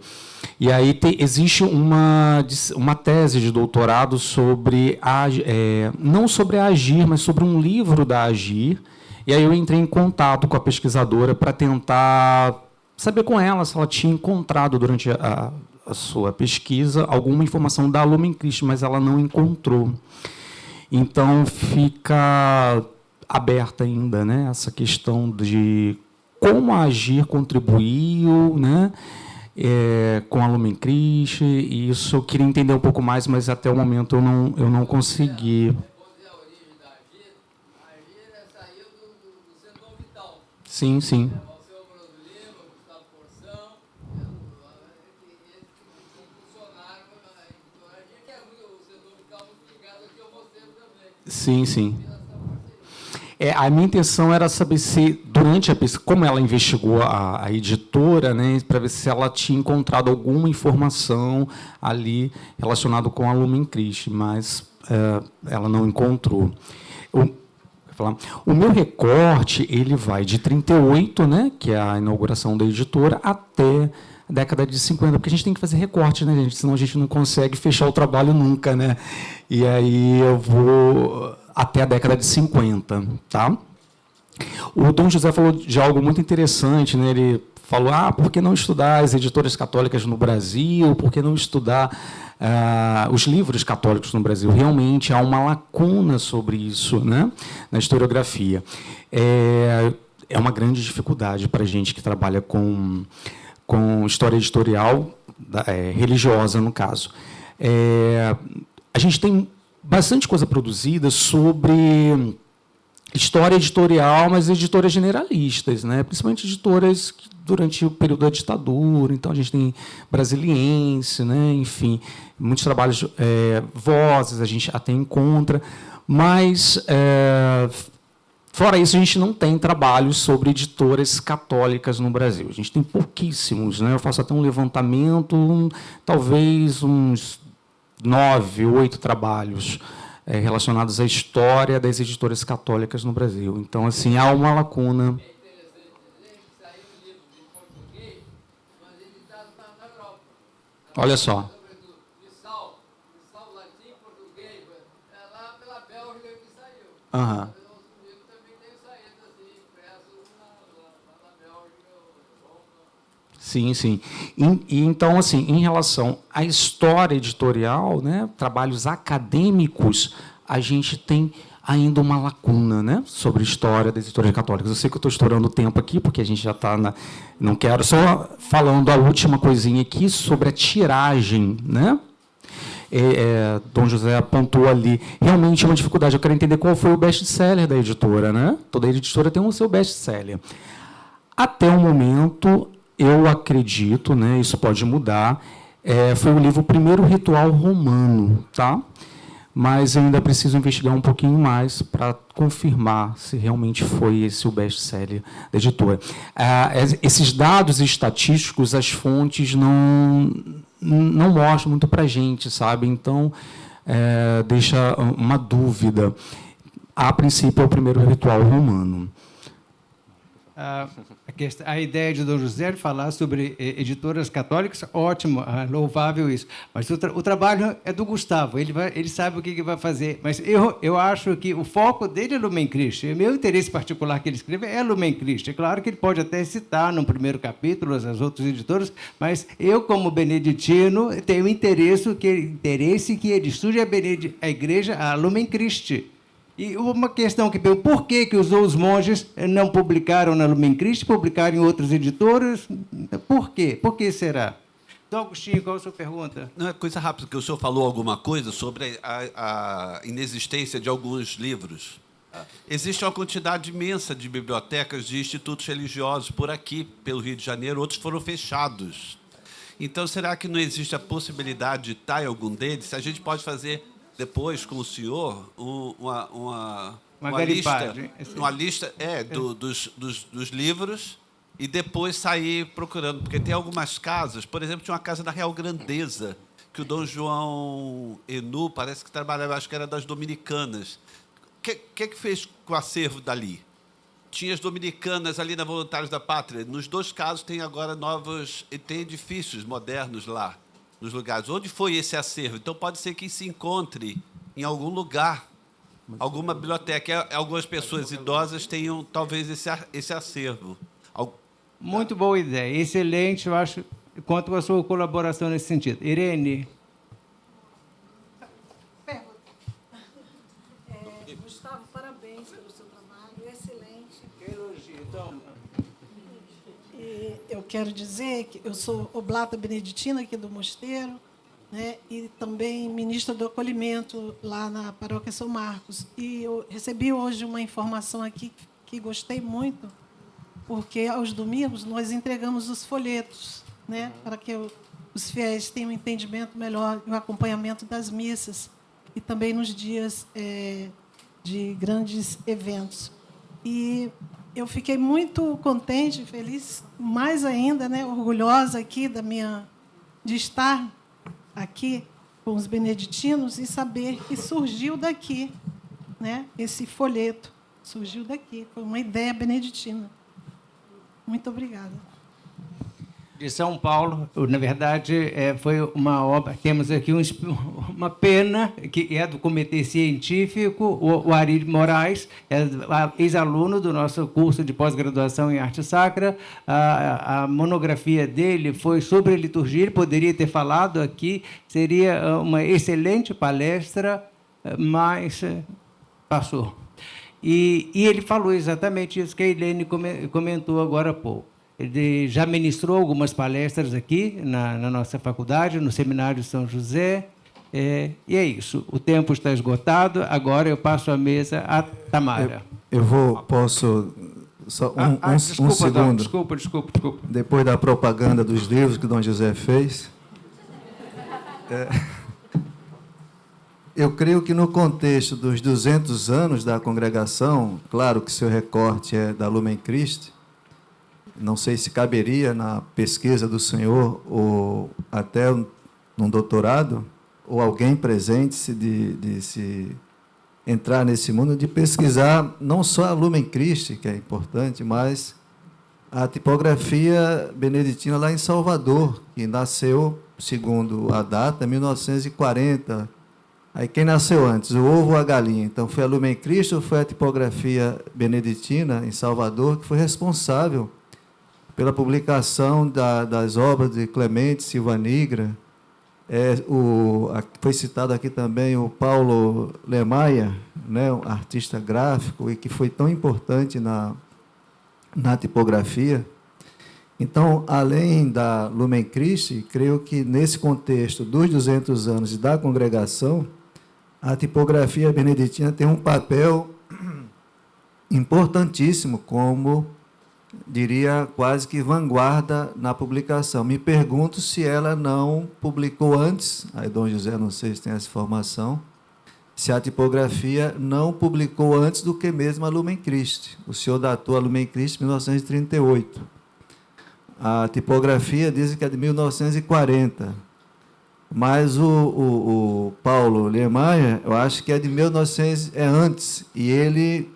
E aí existe uma tese de doutorado sobre não sobre a Agir, mas sobre um livro da Agir. E aí eu entrei em contato com a pesquisadora para tentar saber com ela se ela tinha encontrado durante a sua pesquisa alguma informação da Lumen Christi, mas ela não encontrou. Então fica aberta ainda, né, essa questão de como a Agir contribuiu, né, com a Lumen Christi, e isso eu queria entender um pouco mais, mas até o momento eu não consegui. Sim, sim. Sim, sim. A minha intenção era saber se, durante a pesquisa, como ela investigou a editora, né, para ver se ela tinha encontrado alguma informação ali relacionada com a Lumen Christi, mas ela não encontrou. O meu recorte ele vai de 38, né, que é a inauguração da editora, até a década de 50, porque a gente tem que fazer recorte, né, gente? Senão a gente não consegue fechar o trabalho nunca, né? E aí eu vou até a década de 50, tá? O Dom José falou de algo muito interessante, né? Ele falou, por que não estudar as editoras católicas no Brasil? Por que não estudar os livros católicos no Brasil? Realmente há uma lacuna sobre isso, né, na historiografia. É uma grande dificuldade para a gente que trabalha com história editorial, religiosa, no caso. A gente tem bastante coisa produzida sobre história editorial, mas editoras generalistas, né? Principalmente editoras que, durante o período da ditadura. Então, a gente tem Brasiliense, né? Enfim, muitos trabalhos, vozes, a gente até encontra, mas, fora isso, a gente não tem trabalhos sobre editoras católicas no Brasil. A gente tem pouquíssimos, né? Eu faço até um levantamento, talvez uns 9, 8 trabalhos relacionados à história das editoras católicas no Brasil. Então, assim, há uma lacuna. Olha só. Aham. Sim, sim. E então, assim, em relação à história editorial, né, trabalhos acadêmicos, a gente tem ainda uma lacuna, né, sobre a história das editoras católicas. Eu sei que eu estou estourando o tempo aqui, porque a gente já está na... Não quero... Só falando a última coisinha aqui sobre a tiragem, né? Dom José apontou ali, realmente é uma dificuldade. Eu quero entender qual foi o best-seller da editora, né? Toda editora tem o seu best-seller. Até o momento, eu acredito, né, isso pode mudar, foi o livro Primeiro Ritual Romano, tá? Mas eu ainda preciso investigar um pouquinho mais para confirmar se realmente foi esse o best-seller da editora. Esses dados estatísticos, as fontes não mostram muito para a gente, sabe? Então, deixa uma dúvida. A princípio, é o Primeiro Ritual Romano. a ideia de Dom José de falar sobre editoras católicas, ótimo, louvável isso. Mas o trabalho é do Gustavo, ele sabe o que vai fazer. Mas eu acho que o foco dele é Lumen Christi. O meu interesse particular que ele escreve é Lumen Christi. É claro que ele pode até citar no primeiro capítulo as outras editoras, mas eu, como beneditino, tenho interesse que ele estude a igreja, a Lumen Christi. E uma questão que pergunta, por que os monges não publicaram na Lumen Christi, publicaram em outras editoras? Por quê? Por que será? Então, Agostinho, qual a sua pergunta? Não, é coisa rápida, porque o senhor falou alguma coisa sobre a inexistência de alguns livros. Existe uma quantidade imensa de bibliotecas de institutos religiosos por aqui, pelo Rio de Janeiro, outros foram fechados. Então, será que não existe a possibilidade de estar em algum deles? Se a gente pode fazer depois, com o senhor, uma lista dos livros e depois sair procurando. Porque tem algumas casas, por exemplo, tinha uma casa da Real Grandeza, que o Dom João Enu parece que trabalhava, acho que era das Dominicanas. O que fez com o acervo dali? Tinha as Dominicanas ali na Voluntários da Pátria. Nos dois casos tem agora tem edifícios modernos lá, nos lugares. Onde foi esse acervo? Então, pode ser que se encontre em algum lugar, alguma biblioteca. Algumas pessoas idosas tenham, talvez, esse acervo. Muito boa ideia, excelente, eu acho, conto com a sua colaboração nesse sentido. Irene. Gustavo, parabéns pelo seu trabalho, excelente. Elogio, toma. E eu quero dizer que eu sou oblata beneditina aqui do mosteiro, né, e também ministra do acolhimento lá na paróquia São Marcos. E eu recebi hoje uma informação aqui que gostei muito, porque aos domingos nós entregamos os folhetos, né, para que os fiéis tenham um entendimento melhor e o acompanhamento das missas, e também nos dias de grandes eventos. E eu fiquei muito contente, feliz, mais ainda, né, orgulhosa aqui de estar aqui com os beneditinos e saber que surgiu daqui, né, esse folheto surgiu daqui, foi uma ideia beneditina. Muito obrigada. De São Paulo, na verdade, foi uma obra. Temos aqui uma pena, que é do Comitê Científico, o Ari Moraes, é ex-aluno do nosso curso de pós-graduação em arte sacra. A monografia dele foi sobre a liturgia, ele poderia ter falado aqui, seria uma excelente palestra, mas passou. E ele falou exatamente isso que a Helene comentou agora há pouco. Ele já ministrou algumas palestras aqui na nossa faculdade, no Seminário São José, e é isso. O tempo está esgotado, agora eu passo a mesa à Tamara. Posso... Só desculpa, um segundo. Desculpa. Depois da propaganda dos livros que Dom José fez, eu creio que no contexto dos 200 anos da congregação, claro que seu recorte é da Lumen Christi, não sei se caberia na pesquisa do senhor, ou até num doutorado, ou alguém presente de se entrar nesse mundo, de pesquisar não só a Lumen Christi, que é importante, mas a tipografia beneditina lá em Salvador, que nasceu, segundo a data, 1940. Aí quem nasceu antes, o ovo ou a galinha? Então, foi a Lumen Christi ou foi a tipografia beneditina em Salvador que foi responsável pela publicação das obras de Clemente Silva Nigra? Foi citado aqui também o Paulo Lemaia, né, um artista gráfico, e que foi tão importante na tipografia. Então, além da Lumen Christi, creio que nesse contexto dos 200 anos da congregação, a tipografia beneditina tem um papel importantíssimo, como, diria, quase que vanguarda na publicação. Me pergunto se ela não publicou antes, aí Dom José, não sei se tem essa informação, se a tipografia não publicou antes do que mesmo a Lumen Christi. O senhor datou a Lumen Christi em 1938. A tipografia diz que é de 1940. Mas o Paulo Lemaia, eu acho que é de 1900, é antes, e ele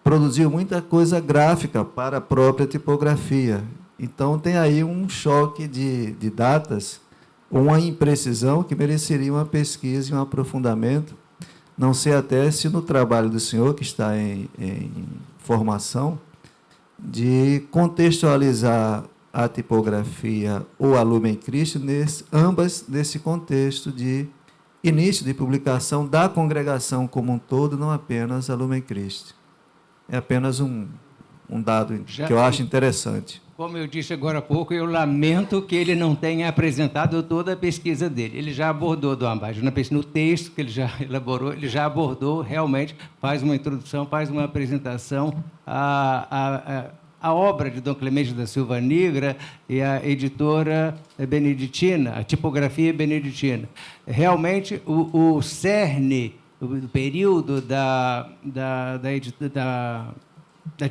produziu muita coisa gráfica para a própria tipografia. Então, tem aí um choque de datas, uma imprecisão que mereceria uma pesquisa e um aprofundamento. Não sei até se no trabalho do senhor, que está em formação, de contextualizar a tipografia ou a Lumen Christi, ambas nesse contexto de início de publicação da congregação como um todo, não apenas a Lumen Christi. É apenas um dado que eu acho interessante. Como eu disse agora há pouco, eu lamento que ele não tenha apresentado toda a pesquisa dele. Ele já abordou, Dom Abade, no texto que ele já elaborou, ele já abordou, realmente, faz uma introdução, faz uma apresentação a obra de Dom Clemente da Silva Nigra e a editora beneditina, a tipografia beneditina. Realmente, o cerne, o período da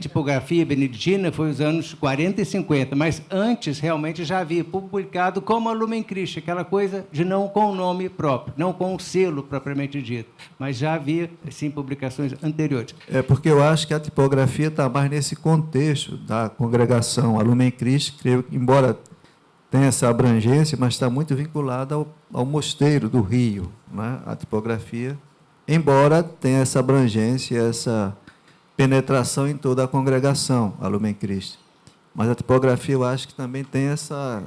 tipografia beneditina foi os anos 40 e 50, mas antes, realmente, já havia publicado como a Lumen Christi, aquela coisa de não com o nome próprio, não com o selo propriamente dito, mas já havia, sim, publicações anteriores. É porque eu acho que a tipografia está mais nesse contexto da congregação. A Lumen Christi, creio que, embora tenha essa abrangência, mas está muito vinculada ao mosteiro do Rio, né? A tipografia, embora tenha essa abrangência, essa penetração em toda a congregação, a Lumen Christi. Mas a tipografia, eu acho que também tem essa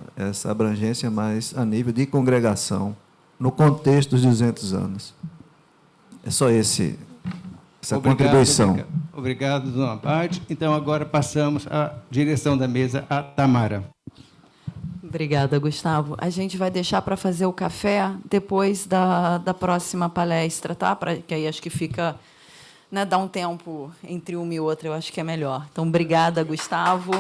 abrangência mais a nível de congregação, no contexto dos 200 anos. É só essa contribuição. Obrigado, Dom Abade. Então, agora passamos à direção da mesa, a Tamara. Obrigada, Gustavo. A gente vai deixar para fazer o café depois da próxima palestra, tá? Que aí acho que fica... Né, dá um tempo entre uma e outra, eu acho que é melhor. Então, obrigada, Gustavo.